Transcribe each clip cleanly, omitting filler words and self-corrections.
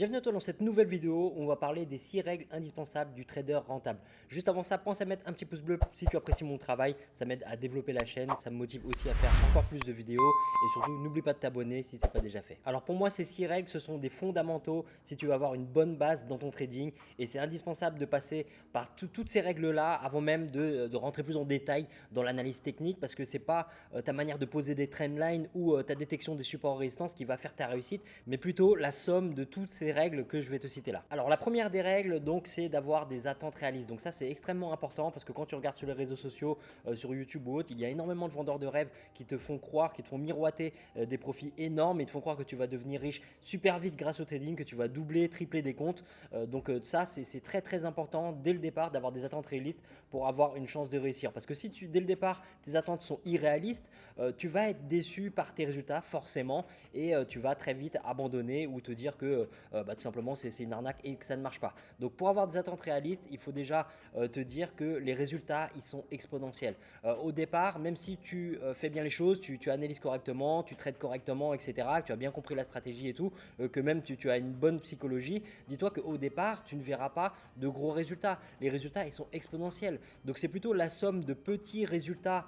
Bienvenue à toi dans cette nouvelle vidéo où on va parler des 6 règles indispensables du trader rentable. Juste avant ça, pense à mettre un petit pouce bleu si tu apprécies mon travail, ça m'aide à développer la chaîne, ça me motive aussi à faire encore plus de vidéos et surtout n'oublie pas de t'abonner si ce n'est pas déjà fait. Alors pour moi ces 6 règles ce sont des fondamentaux si tu veux avoir une bonne base dans ton trading et c'est indispensable de passer par toutes ces règles là avant même de rentrer plus en détail dans l'analyse technique parce que c'est pas ta manière de poser des trendlines ou ta détection des supports et résistances qui va faire ta réussite mais plutôt la somme de toutes ces règles que je vais te citer là. Alors la première des règles donc c'est d'avoir des attentes réalistes. Donc ça c'est extrêmement important parce que quand tu regardes sur les réseaux sociaux, sur YouTube ou autre, il y a énormément de vendeurs de rêves qui te font croire, qui te font miroiter des profits énormes et te font croire que tu vas devenir riche super vite grâce au trading, que tu vas doubler, tripler des comptes. Donc ça c'est très important dès le départ d'avoir des attentes réalistes pour avoir une chance de réussir. Parce que si dès le départ tes attentes sont irréalistes, tu vas être déçu par tes résultats forcément et tu vas très vite abandonner ou te dire que tout simplement c'est une arnaque et que ça ne marche pas. Donc pour avoir des attentes réalistes, il faut déjà te dire que les résultats ils sont exponentiels. Au départ, même si tu fais bien les choses, tu analyses correctement, tu traites correctement, etc., que tu as bien compris la stratégie et tout, que même tu as une bonne psychologie, dis-toi qu'au départ, tu ne verras pas de gros résultats. Les résultats ils sont exponentiels. Donc c'est plutôt la somme de petits résultats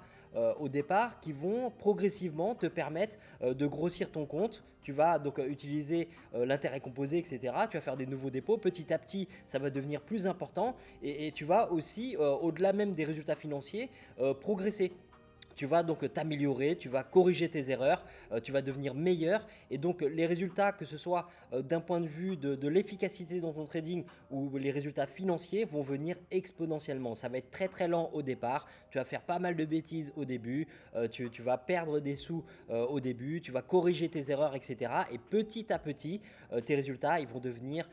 au départ qui vont progressivement te permettre de grossir ton compte. Tu vas donc utiliser l'intérêt composé, etc. Tu vas faire des nouveaux dépôts. Petit à petit, ça va devenir plus important et tu vas aussi, au-delà même des résultats financiers, progresser. Tu vas donc t'améliorer, tu vas corriger tes erreurs, tu vas devenir meilleur et donc les résultats, que ce soit d'un point de vue de l'efficacité dans ton trading ou les résultats financiers vont venir exponentiellement. Ça va être très lent au départ, tu vas faire pas mal de bêtises au début, tu vas perdre des sous au début, tu vas corriger tes erreurs, etc. Et petit à petit, tes résultats ils vont devenir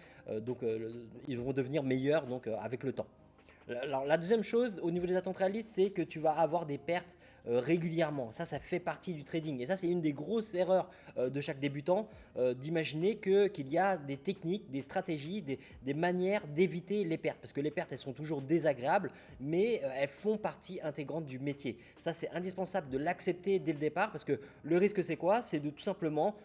meilleurs donc, avec le temps. Alors, la deuxième chose au niveau des attentes réalistes, c'est que tu vas avoir des pertes régulièrement. Ça fait partie du trading. Et ça, c'est une des grosses erreurs de chaque débutant, d'imaginer qu'il y a des techniques, des stratégies, des manières d'éviter les pertes. Parce que les pertes, elles sont toujours désagréables, mais elles font partie intégrante du métier. Ça, c'est indispensable de l'accepter dès le départ, parce que le risque, c'est quoi? C'est de tout simplement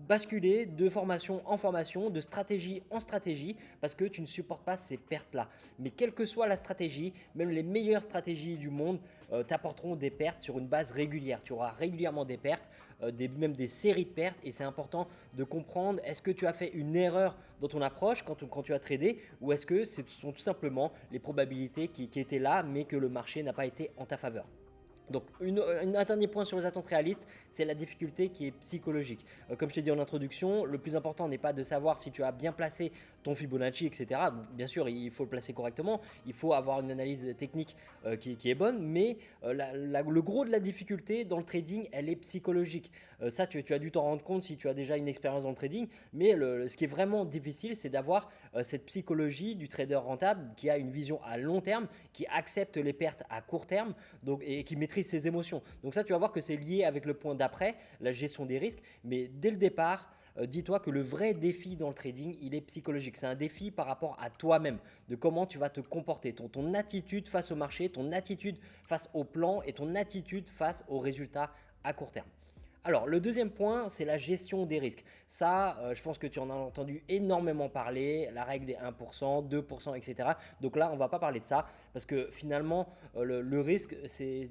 basculer de formation en formation, de stratégie en stratégie, parce que tu ne supportes pas ces pertes-là. Mais quelle que soit la stratégie, même les meilleures stratégies du monde t'apporteront des pertes sur une base régulière. Tu auras régulièrement des pertes, même des séries de pertes et c'est important de comprendre est-ce que tu as fait une erreur dans ton approche quand tu as tradé ou est-ce que ce sont tout simplement les probabilités qui étaient là mais que le marché n'a pas été en ta faveur. Donc un dernier point sur les attentes réalistes, c'est la difficulté qui est psychologique. Comme je t'ai dit en introduction, le plus important n'est pas de savoir si tu as bien placé ton Fibonacci, etc. Bien sûr, il faut le placer correctement, il faut avoir une analyse technique qui est bonne, mais le gros de la difficulté dans le trading, elle est psychologique. Ça, tu as dû t'en rendre compte si tu as déjà une expérience dans le trading, mais ce qui est vraiment difficile, c'est d'avoir cette psychologie du trader rentable qui a une vision à long terme, qui accepte les pertes à court terme donc, et qui maîtrise ses émotions. Donc ça, tu vas voir que c'est lié avec le point d'après, la gestion des risques, mais dès le départ, dis-toi que le vrai défi dans le trading, il est psychologique. C'est un défi par rapport à toi-même, de comment tu vas te comporter, ton attitude face au marché, ton attitude face au plan et ton attitude face aux résultats à court terme. Alors, le deuxième point, c'est la gestion des risques. Ça, je pense que tu en as entendu énormément parler, la règle des 1%, 2%, etc. Donc là, on ne va pas parler de ça parce que finalement, le risque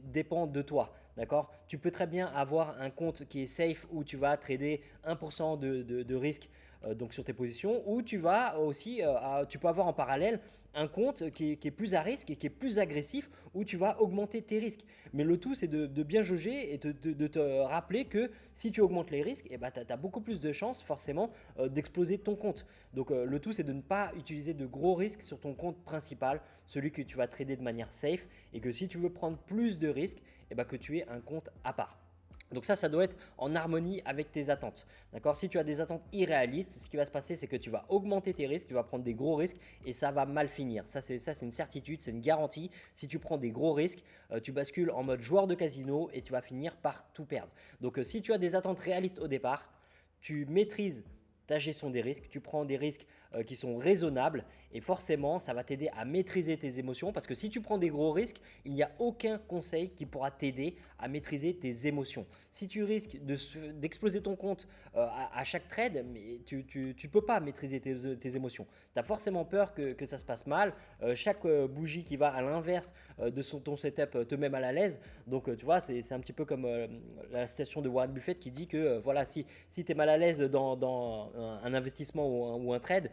dépend de toi. D'accord? Tu peux très bien avoir un compte qui est safe où tu vas trader 1% de risque donc sur tes positions, ou tu vas aussi, tu peux avoir en parallèle un compte qui est plus à risque et qui est plus agressif, où tu vas augmenter tes risques. Mais le tout, c'est de bien jauger et de te rappeler que si tu augmentes les risques, eh ben, tu as beaucoup plus de chances forcément d'exploser ton compte. Donc le tout, c'est de ne pas utiliser de gros risques sur ton compte principal, celui que tu vas trader de manière safe, et que si tu veux prendre plus de risques, eh ben, que tu aies un compte à part. Donc ça doit être en harmonie avec tes attentes. D'accord? Si tu as des attentes irréalistes, ce qui va se passer, c'est que tu vas augmenter tes risques, tu vas prendre des gros risques et ça va mal finir. Ça, c'est une certitude, c'est une garantie. Si tu prends des gros risques, tu bascules en mode joueur de casino et tu vas finir par tout perdre. Donc si tu as des attentes réalistes au départ, tu maîtrises ta gestion des risques, tu prends des risques qui sont raisonnables et forcément ça va t'aider à maîtriser tes émotions parce que si tu prends des gros risques, il n'y a aucun conseil qui pourra t'aider à maîtriser tes émotions. Si tu risques d'exploser ton compte à chaque trade, mais tu ne peux pas maîtriser tes émotions. Tu as forcément peur que ça se passe mal. Chaque bougie qui va à l'inverse de ton setup te met mal à l'aise. Donc tu vois, c'est un petit peu comme la citation de Warren Buffett qui dit que voilà, si tu es mal à l'aise dans un investissement ou un trade,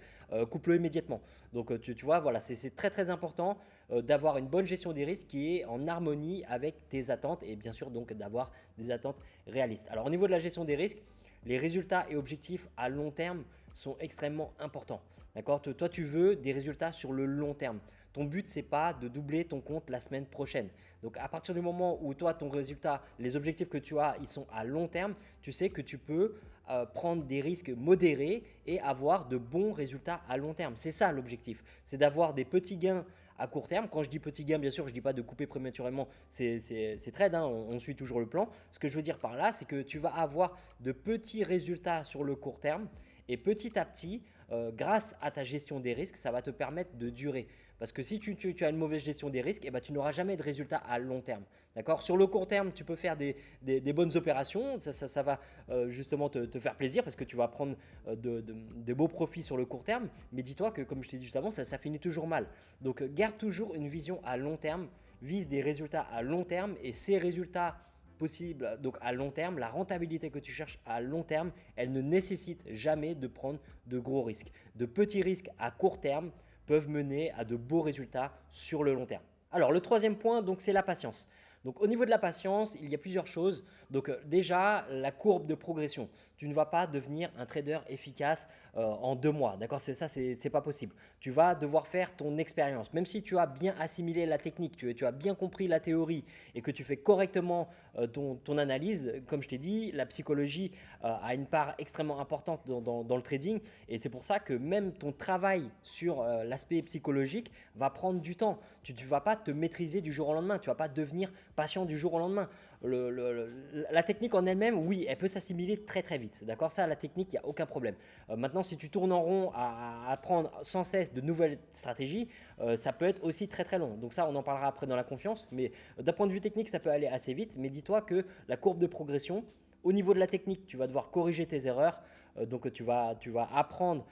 coupe-le immédiatement. Donc tu vois, voilà, c'est très très important d'avoir une bonne gestion des risques qui est en harmonie avec tes attentes et bien sûr donc d'avoir des attentes réalistes. Alors au niveau de la gestion des risques, les résultats et objectifs à long terme sont extrêmement importants. D'accord ? Toi, tu veux des résultats sur le long terme. Ton but, c'est pas de doubler ton compte la semaine prochaine. Donc, à partir du moment où toi, ton résultat, les objectifs que tu as, ils sont à long terme, tu sais que tu peux prendre des risques modérés et avoir de bons résultats à long terme. C'est ça l'objectif. C'est d'avoir des petits gains à court terme. Quand je dis petit gain, bien sûr, je ne dis pas de couper prématurément, c'est trade, hein, on suit toujours le plan. Ce que je veux dire par là, c'est que tu vas avoir de petits résultats sur le court terme et petit à petit, grâce à ta gestion des risques, ça va te permettre de durer. Parce que si tu as une mauvaise gestion des risques, eh ben, tu n'auras jamais de résultats à long terme. D'accord ? Sur le court terme, tu peux faire des bonnes opérations. Ça va justement te faire plaisir parce que tu vas prendre de beaux profits sur le court terme. Mais dis-toi que, comme je t'ai dit juste avant, ça finit toujours mal. Donc, garde toujours une vision à long terme. Vise des résultats à long terme. Et ces résultats possibles donc à long terme, la rentabilité que tu cherches à long terme, elle ne nécessite jamais de prendre de gros risques. De petits risques à court terme peuvent mener à de beaux résultats sur le long terme. Alors le troisième point, donc, c'est la patience. Donc au niveau de la patience, il y a plusieurs choses. Donc déjà, la courbe de progression. Tu ne vas pas devenir un trader efficace en 2 mois. D'accord ? C'est pas possible. Tu vas devoir faire ton expérience. Même si tu as bien assimilé la technique, tu as bien compris la théorie et que tu fais correctement ton analyse, comme je t'ai dit, la psychologie a une part extrêmement importante dans le trading. Et c'est pour ça que même ton travail sur l'aspect psychologique va prendre du temps. Tu ne vas pas te maîtriser du jour au lendemain. Tu ne vas pas devenir patient du jour au lendemain. La technique en elle-même, oui, elle peut s'assimiler très très vite. D'accord ? Ça, la technique, il n'y a aucun problème. Maintenant, si tu tournes en rond à apprendre sans cesse de nouvelles stratégies, ça peut être aussi très très long. Donc ça, on en parlera après dans la confiance. Mais d'un point de vue technique, ça peut aller assez vite. Mais dis-toi que la courbe de progression, au niveau de la technique, tu vas devoir corriger tes erreurs. Donc tu vas apprendre,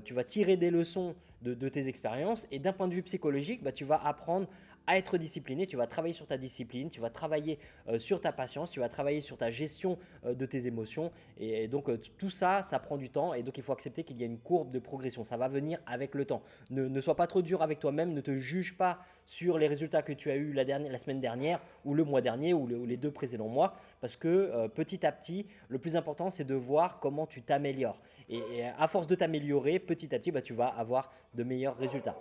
tu vas tirer des leçons de tes expériences. Et d'un point de vue psychologique, bah, tu vas apprendre à être discipliné, tu vas travailler sur ta discipline, tu vas travailler sur ta patience, tu vas travailler sur ta gestion de tes émotions. Et donc tout ça, ça prend du temps et donc il faut accepter qu'il y a une courbe de progression. Ça va venir avec le temps. Ne sois pas trop dur avec toi-même, ne te juge pas sur les résultats que tu as eus la semaine dernière ou le mois dernier ou les 2 précédents mois parce que petit à petit, le plus important c'est de voir comment tu t'améliores. Et à force de t'améliorer, petit à petit, bah, tu vas avoir de meilleurs résultats.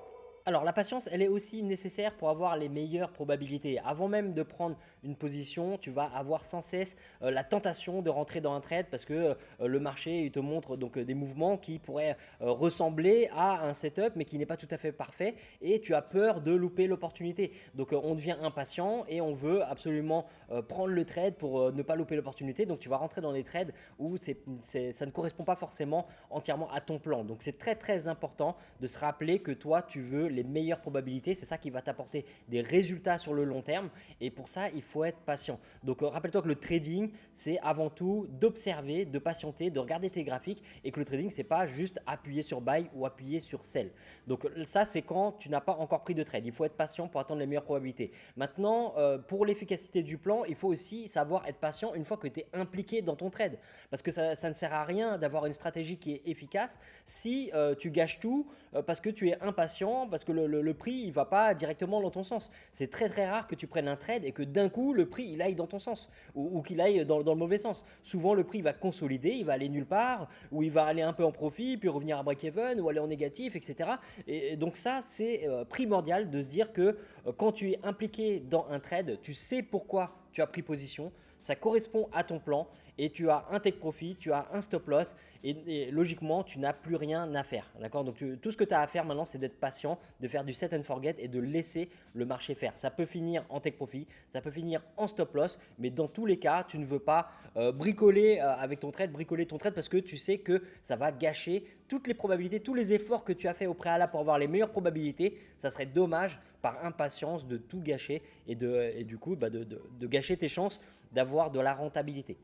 Alors la patience, elle est aussi nécessaire pour avoir les meilleures probabilités. Avant même de prendre une position, tu vas avoir sans cesse la tentation de rentrer dans un trade parce que le marché il te montre donc des mouvements qui pourraient ressembler à un setup mais qui n'est pas tout à fait parfait et tu as peur de louper l'opportunité. Donc on devient impatient et on veut absolument prendre le trade pour ne pas louper l'opportunité. Donc tu vas rentrer dans des trades où ça ne correspond pas forcément entièrement à ton plan. Donc c'est très très important de se rappeler que toi tu veux les meilleures probabilités, c'est ça qui va t'apporter des résultats sur le long terme et pour ça il faut être patient. Donc rappelle-toi que le trading c'est avant tout d'observer, de patienter, de regarder tes graphiques et que le trading c'est pas juste appuyer sur buy ou appuyer sur sell. Donc ça c'est quand tu n'as pas encore pris de trade, il faut être patient pour attendre les meilleures probabilités. Maintenant pour l'efficacité du plan, il faut aussi savoir être patient une fois que tu es impliqué dans ton trade parce que ça ne sert à rien d'avoir une stratégie qui est efficace si tu gâches tout parce que tu es impatient, parce que le prix il va pas directement dans ton sens. C'est très très rare que tu prennes un trade et que d'un coup le prix il aille dans ton sens ou qu'il aille dans le mauvais sens. Souvent le prix il va consolider, il va aller nulle part ou il va aller un peu en profit puis revenir à break-even ou aller en négatif, etc. Et donc ça c'est primordial de se dire que quand tu es impliqué dans un trade, tu sais pourquoi tu as pris position, ça correspond à ton plan et tu as un take profit, tu as un stop loss et logiquement, tu n'as plus rien à faire. D'accord? Donc, tout ce que tu as à faire maintenant, c'est d'être patient, de faire du set and forget et de laisser le marché faire. Ça peut finir en take profit, ça peut finir en stop loss, mais dans tous les cas, tu ne veux pas bricoler avec ton trade, bricoler ton trade parce que tu sais que ça va gâcher toutes les probabilités, tous les efforts que tu as fait au préalable pour avoir les meilleures probabilités. Ça serait dommage par impatience de tout gâcher et du coup de gâcher tes chances d'avoir de la rentabilité.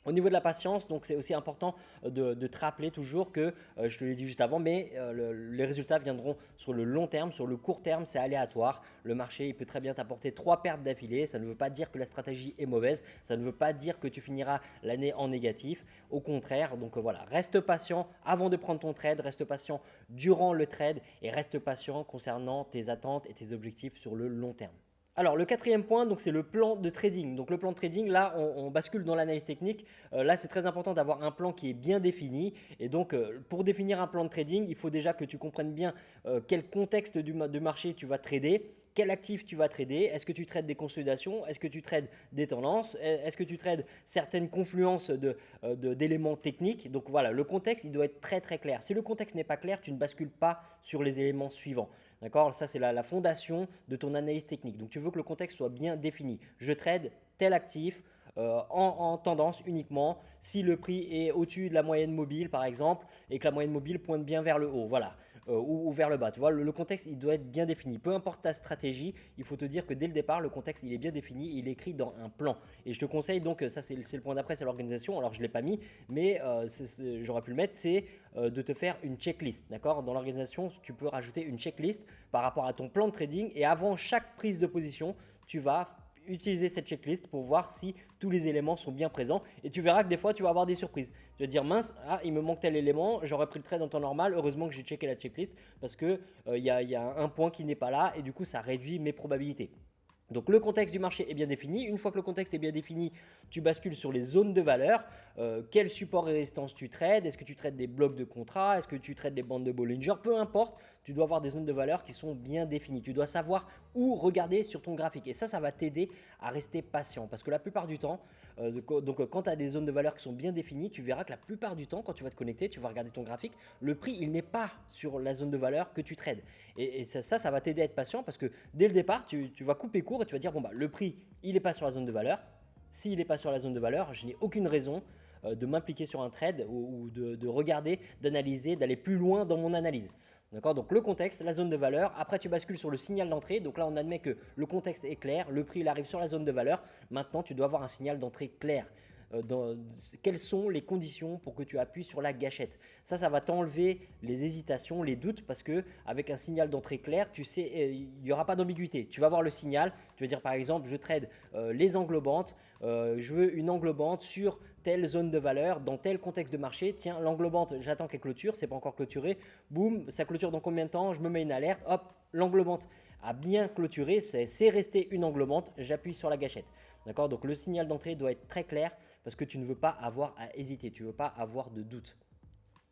Au niveau de la patience, donc c'est aussi important de te rappeler toujours que, je te l'ai dit juste avant, mais les résultats viendront sur le long terme. Sur le court terme, c'est aléatoire. Le marché, il peut très bien t'apporter 3 pertes d'affilée. Ça ne veut pas dire que la stratégie est mauvaise. Ça ne veut pas dire que tu finiras l'année en négatif. Au contraire, donc voilà, reste patient avant de prendre ton trade, reste patient durant le trade et reste patient concernant tes attentes et tes objectifs sur le long terme. Alors le quatrième point, donc c'est le plan de trading. Donc le plan de trading, là on bascule dans l'analyse technique. Là c'est très important d'avoir un plan qui est bien défini. Et donc pour définir un plan de trading, il faut déjà que tu comprennes bien quel contexte de marché tu vas trader. Quel actif tu vas trader? Est-ce que tu trades des consolidations? Est-ce que tu trades des tendances? Est-ce que tu trades certaines confluences d'éléments techniques? Donc voilà, le contexte, il doit être très très clair. Si le contexte n'est pas clair, tu ne bascules pas sur les éléments suivants. D'accord? Ça, c'est la fondation de ton analyse technique. Donc, tu veux que le contexte soit bien défini. Je trade tel actif en tendance uniquement si le prix est au-dessus de la moyenne mobile, par exemple, et que la moyenne mobile pointe bien vers le haut. Voilà. Ou vers le bas. Tu vois, le contexte, il doit être bien défini. Peu importe ta stratégie, il faut te dire que dès le départ, le contexte, il est bien défini, il est écrit dans un plan. Et je te conseille donc, ça c'est le point d'après, c'est l'organisation. Alors je ne l'ai pas mis, mais j'aurais pu le mettre, c'est de te faire une checklist. D'accord? Dans l'organisation, tu peux rajouter une checklist par rapport à ton plan de trading et avant chaque prise de position, tu vas utiliser cette checklist pour voir si tous les éléments sont bien présents et tu verras que des fois tu vas avoir des surprises. Tu vas te dire mince, il me manque tel élément, j'aurais pris le trade en temps normal, heureusement que j'ai checké la checklist parce que y a un point qui n'est pas là et du coup ça réduit mes probabilités. Donc le contexte du marché est bien défini. Une fois que le contexte est bien défini, tu bascules sur les zones de valeur. Quel support et résistance tu trades? Est-ce que tu trades des blocs de contrat? Est-ce que tu trades des bandes de Bollinger? Peu importe, tu dois avoir des zones de valeur qui sont bien définies. Tu dois savoir où regarder sur ton graphique. Et ça va t'aider à rester patient. Parce que la plupart du temps, quand tu as des zones de valeur qui sont bien définies, tu verras que la plupart du temps, quand tu vas te connecter, tu vas regarder ton graphique, le prix, il n'est pas sur la zone de valeur que tu trades. Et ça va t'aider à être patient parce que dès le départ, tu vas couper court et tu vas dire, bon, bah, le prix, il n'est pas sur la zone de valeur. S'il n'est pas sur la zone de valeur, je n'ai aucune raison de m'impliquer sur un trade ou de regarder, d'analyser, d'aller plus loin dans mon analyse. D'accord? Donc le contexte, la zone de valeur. Après, tu bascules sur le signal d'entrée. Donc là, on admet que le contexte est clair. Le prix, il arrive sur la zone de valeur. Maintenant, tu dois avoir un signal d'entrée clair. Quelles sont les conditions pour que tu appuies sur la gâchette? Ça va t'enlever les hésitations, les doutes parce que avec un signal d'entrée clair, tu sais, il n'y aura pas d'ambiguïté. Tu vas voir le signal. Tu vas dire par exemple, je trade les englobantes. Je veux une englobante sur telle zone de valeur, dans tel contexte de marché. Tiens, l'englobante, j'attends qu'elle clôture, c'est pas encore clôturé. Boum, ça clôture dans combien de temps? Je me mets une alerte. Hop, l'englobante a bien clôturé. C'est resté une englobante. J'appuie sur la gâchette. D'accord? Donc le signal d'entrée doit être très clair parce que tu ne veux pas avoir à hésiter. Tu ne veux pas avoir de doute.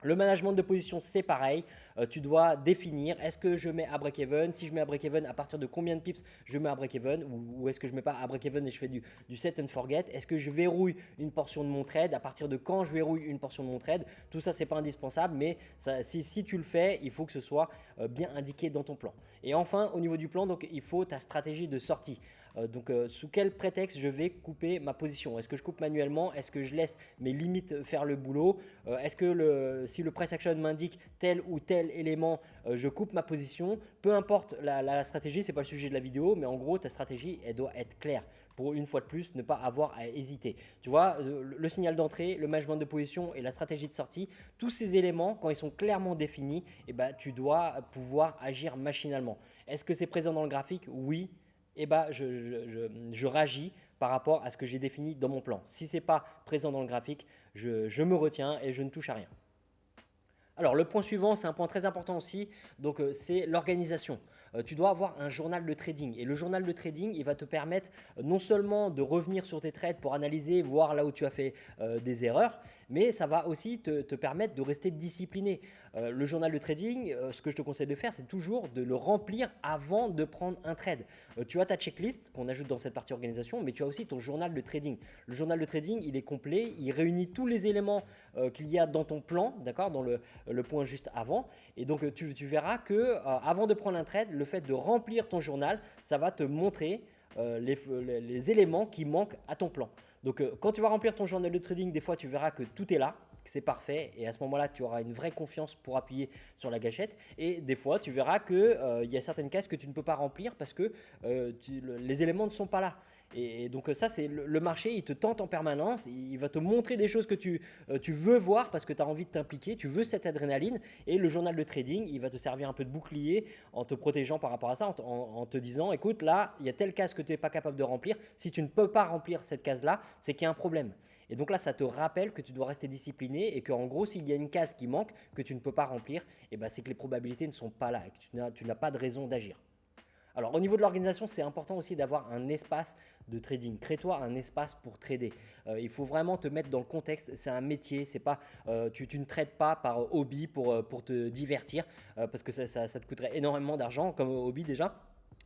Le management de position, c'est pareil. Tu dois définir, est-ce que je mets à break-even? Si je mets à break-even, à partir de combien de pips je mets à break-even? Ou est-ce que je ne mets pas à break-even et je fais du set and forget? Est-ce que je verrouille une portion de mon trade? À partir de quand je verrouille une portion de mon trade? Tout ça, ce n'est pas indispensable, mais si tu le fais, il faut que ce soit bien indiqué dans ton plan. Et enfin, au niveau du plan, donc, il faut ta stratégie de sortie. Sous quel prétexte je vais couper ma position? Est-ce que je coupe manuellement? Est-ce que je laisse mes limites faire le boulot? Est-ce que si le price action m'indique tel ou tel élément, je coupe ma position? Peu importe la stratégie, ce n'est pas le sujet de la vidéo, mais en gros, ta stratégie, elle doit être claire pour une fois de plus ne pas avoir à hésiter. Tu vois, le signal d'entrée, le management de position et la stratégie de sortie, tous ces éléments, quand ils sont clairement définis, tu dois pouvoir agir machinalement. Est-ce que c'est présent dans le graphique? Oui. Je réagis par rapport à ce que j'ai défini dans mon plan. Si ce n'est pas présent dans le graphique, je me retiens et je ne touche à rien. Alors le point suivant, c'est un point très important aussi, donc c'est l'organisation. Tu dois avoir un journal de trading et le journal de trading, il va te permettre non seulement de revenir sur tes trades pour analyser, voir là où tu as fait des erreurs, mais ça va aussi te permettre de rester discipliné. Le journal de trading, ce que je te conseille de faire, c'est toujours de le remplir avant de prendre un trade. Tu as ta checklist qu'on ajoute dans cette partie organisation, mais tu as aussi ton journal de trading. Le journal de trading, il est complet, il réunit tous les éléments qu'il y a dans ton plan, d'accord, dans le point juste avant. Et donc, tu verras que avant de prendre un trade, le fait de remplir ton journal, ça va te montrer les éléments qui manquent à ton plan. Donc, quand tu vas remplir ton journal de trading, des fois, tu verras que tout est là, que c'est parfait. Et à ce moment-là, tu auras une vraie confiance pour appuyer sur la gâchette. Et des fois, tu verras qu'il y a certaines cases que tu ne peux pas remplir parce que les éléments ne sont pas là. Et donc ça, c'est le marché, il te tente en permanence, il va te montrer des choses que tu veux voir parce que tu as envie de t'impliquer, tu veux cette adrénaline. Et le journal de trading, il va te servir un peu de bouclier en te protégeant par rapport à ça, en te disant, écoute, là, il y a telle case que tu n'es pas capable de remplir. Si tu ne peux pas remplir cette case-là, c'est qu'il y a un problème. Et donc là, ça te rappelle que tu dois rester discipliné et qu'en gros, s'il y a une case qui manque, que tu ne peux pas remplir, et ben, c'est que les probabilités ne sont pas là et que tu n'as pas de raison d'agir. Alors au niveau de l'organisation, c'est important aussi d'avoir un espace de trading. Crée-toi un espace pour trader. Il faut vraiment te mettre dans le contexte. C'est un métier, c'est pas, tu ne trades pas par hobby pour te divertir parce que ça te coûterait énormément d'argent comme hobby déjà.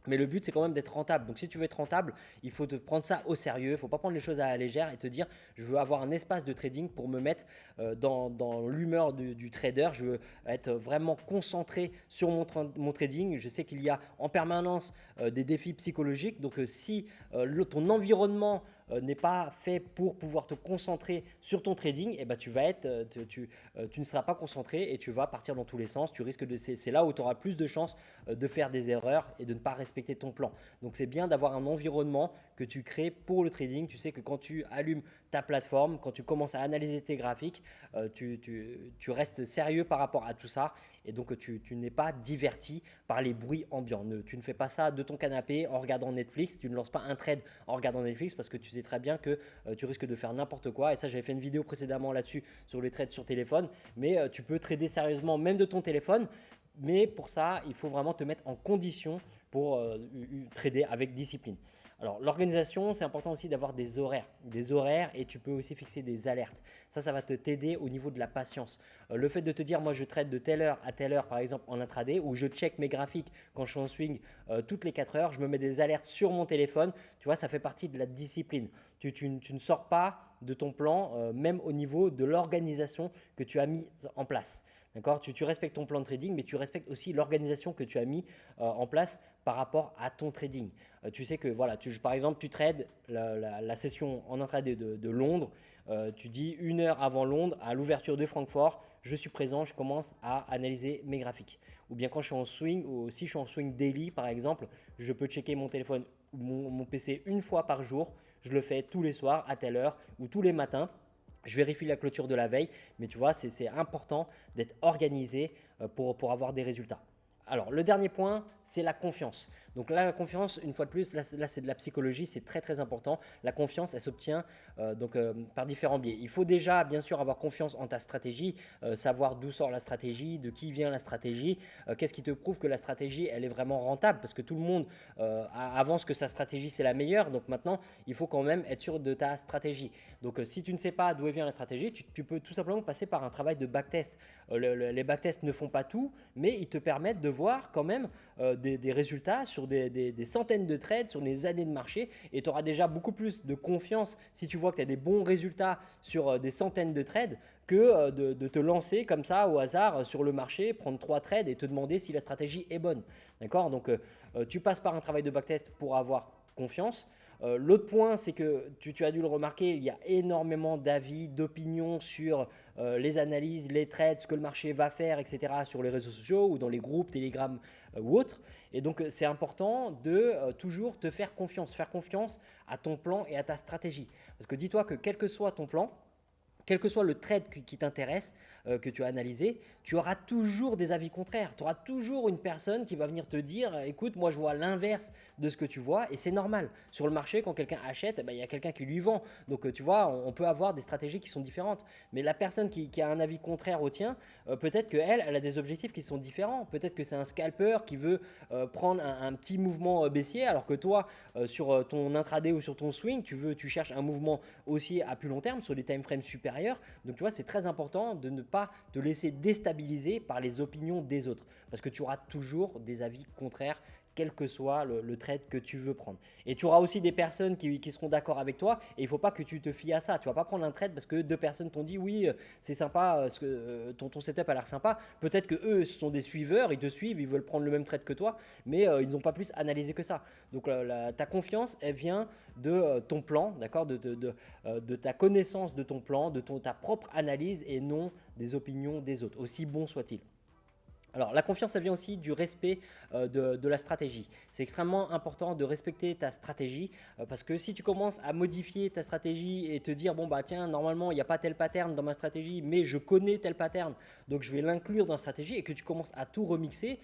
Mais le but, c'est quand même d'être rentable. Donc, si tu veux être rentable, il faut te prendre ça au sérieux. Il ne faut pas prendre les choses à la légère et te dire, je veux avoir un espace de trading pour me mettre dans l'humeur du trader. Je veux être vraiment concentré sur mon trading. Je sais qu'il y a en permanence des défis psychologiques. Donc, si ton environnement n'est pas fait pour pouvoir te concentrer sur ton trading, et ben tu ne seras pas concentré et tu vas partir dans tous les sens. C'est là où tu auras plus de chances de faire des erreurs et de ne pas respecter ton plan. Donc c'est bien d'avoir un environnement que tu crées pour le trading. Tu sais que quand tu allumes ta plateforme, quand tu commences à analyser tes graphiques, tu restes sérieux par rapport à tout ça et donc tu n'es pas diverti par les bruits ambiants. Tu ne fais pas ça de ton canapé en regardant Netflix, tu ne lances pas un trade en regardant Netflix parce que tu sais très bien que tu risques de faire n'importe quoi. Et ça, j'avais fait une vidéo précédemment là-dessus sur les trades sur téléphone, mais tu peux trader sérieusement même de ton téléphone. Mais pour ça, il faut vraiment te mettre en condition pour trader avec discipline. Alors, l'organisation, c'est important aussi d'avoir des horaires et tu peux aussi fixer des alertes. Ça va t'aider au niveau de la patience. Le fait de te dire, moi, je trade de telle heure à telle heure, par exemple, en intraday, ou je check mes graphiques quand je suis en swing toutes les 4 heures, je me mets des alertes sur mon téléphone. Tu vois, ça fait partie de la discipline. Tu ne sors pas de ton plan, même au niveau de l'organisation que tu as mis en place. D'accord, tu respectes ton plan de trading, mais tu respectes aussi l'organisation que tu as mis en place par rapport à ton trading. Tu sais que voilà, par exemple, tu trades la session en intraday de Londres. Tu dis 1 heure avant Londres, à l'ouverture de Francfort, je suis présent, je commence à analyser mes graphiques. Ou bien quand je suis en swing, ou si je suis en swing daily par exemple, je peux checker mon téléphone ou mon PC une fois par jour. Je le fais tous les soirs à telle heure ou tous les matins. Je vérifie la clôture de la veille, mais tu vois, c'est important d'être organisé pour avoir des résultats. Alors, le dernier point, c'est la confiance. Donc là, la confiance, une fois de plus, là c'est de la psychologie, c'est très très important. La confiance, elle s'obtient par différents biais. Il faut déjà, bien sûr, avoir confiance en ta stratégie, savoir d'où sort la stratégie, de qui vient la stratégie, qu'est-ce qui te prouve que la stratégie, elle est vraiment rentable, parce que tout le monde avance que sa stratégie, c'est la meilleure. Donc maintenant, il faut quand même être sûr de ta stratégie. Donc si tu ne sais pas d'où vient la stratégie, tu peux tout simplement passer par un travail de backtest. Les backtests ne font pas tout, mais ils te permettent de voir quand même des résultats sur des centaines de trades, sur des années de marché, et tu auras déjà beaucoup plus de confiance si tu vois que tu as des bons résultats sur des centaines de trades que de te lancer comme ça au hasard sur le marché, prendre 3 trades et te demander si la stratégie est bonne. D'accord? Donc tu passes par un travail de backtest pour avoir confiance. L'autre point, c'est que tu as dû le remarquer, il y a énormément d'avis, d'opinions sur les analyses, les trades, ce que le marché va faire, etc. sur les réseaux sociaux ou dans les groupes, Telegram ou autres. Et donc, c'est important de toujours te faire confiance à ton plan et à ta stratégie. Parce que dis-toi que quel que soit ton plan, quel que soit le trade qui t'intéresse, que tu as analysé, tu auras toujours des avis contraires. Tu auras toujours une personne qui va venir te dire écoute, moi je vois l'inverse de ce que tu vois et c'est normal. Sur le marché, quand quelqu'un achète, il y a quelqu'un qui lui vend. Donc tu vois, on peut avoir des stratégies qui sont différentes. Mais la personne qui a un avis contraire au tien, peut-être qu'elle, elle a des objectifs qui sont différents. Peut-être que c'est un scalper qui veut prendre un petit mouvement baissier, alors que toi, sur ton intraday ou sur ton swing, tu cherches un mouvement aussi à plus long terme, sur des time frames supérieurs. Donc tu vois, c'est très important de ne pas te laisser déstabiliser par les opinions des autres, parce que tu auras toujours des avis contraires quel que soit le trade que tu veux prendre. Et tu auras aussi des personnes qui seront d'accord avec toi et il ne faut pas que tu te fies à ça. Tu ne vas pas prendre un trade parce que deux personnes t'ont dit oui, c'est sympa, ton setup a l'air sympa. Peut-être que eux, ce sont des suiveurs, ils te suivent, ils veulent prendre le même trade que toi, mais ils n'ont pas plus analysé que ça. Donc ta confiance, elle vient de ton plan, d'accord, de ta connaissance de ton plan, ta propre analyse et non des opinions des autres, aussi bon soit-il. Alors la confiance, ça vient aussi du respect de la stratégie. C'est extrêmement important de respecter ta stratégie parce que si tu commences à modifier ta stratégie et te dire bon bah tiens, normalement il n'y a pas tel pattern dans ma stratégie mais je connais tel pattern donc je vais l'inclure dans la stratégie et que tu commences à tout remixer,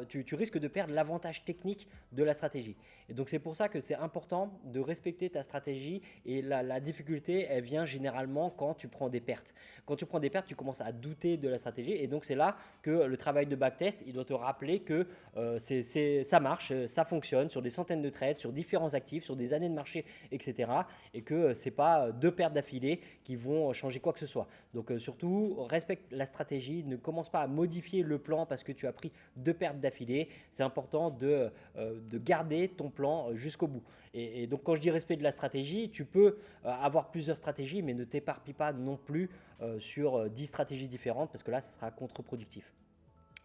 tu risques de perdre l'avantage technique de la stratégie. Et donc c'est pour ça que c'est important de respecter ta stratégie et la difficulté elle vient généralement quand tu prends des pertes. Quand tu prends des pertes, tu commences à douter de la stratégie et donc c'est là que le travail de backtest, il doit te rappeler que ça marche, ça fonctionne sur des centaines de trades, sur différents actifs, sur des années de marché, etc. Et que ce n'est pas deux pertes d'affilée qui vont changer quoi que ce soit. Donc surtout, respecte la stratégie, ne commence pas à modifier le plan parce que tu as pris deux pertes d'affilée. C'est important de garder ton plan jusqu'au bout. Et donc quand je dis respect de la stratégie, tu peux avoir plusieurs stratégies, mais ne t'éparpille pas non plus sur 10 stratégies différentes parce que là, ça sera contre-productif.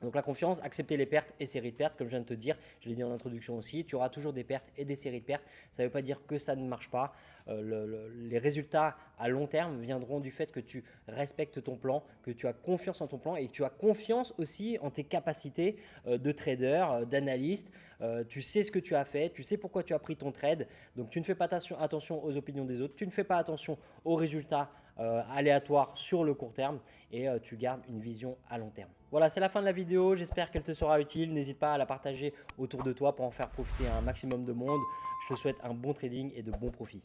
Donc la confiance, accepter les pertes et séries de pertes, comme je viens de te dire, je l'ai dit en introduction aussi, tu auras toujours des pertes et des séries de pertes. Ça ne veut pas dire que ça ne marche pas. Les résultats à long terme viendront du fait que tu respectes ton plan, que tu as confiance en ton plan et que tu as confiance aussi en tes capacités de trader, d'analyste. Tu sais ce que tu as fait, tu sais pourquoi tu as pris ton trade. Donc tu ne fais pas attention aux opinions des autres, tu ne fais pas attention aux résultats aléatoires sur le court terme et tu gardes une vision à long terme. Voilà, c'est la fin de la vidéo. J'espère qu'elle te sera utile. N'hésite pas à la partager autour de toi pour en faire profiter un maximum de monde. Je te souhaite un bon trading et de bons profits.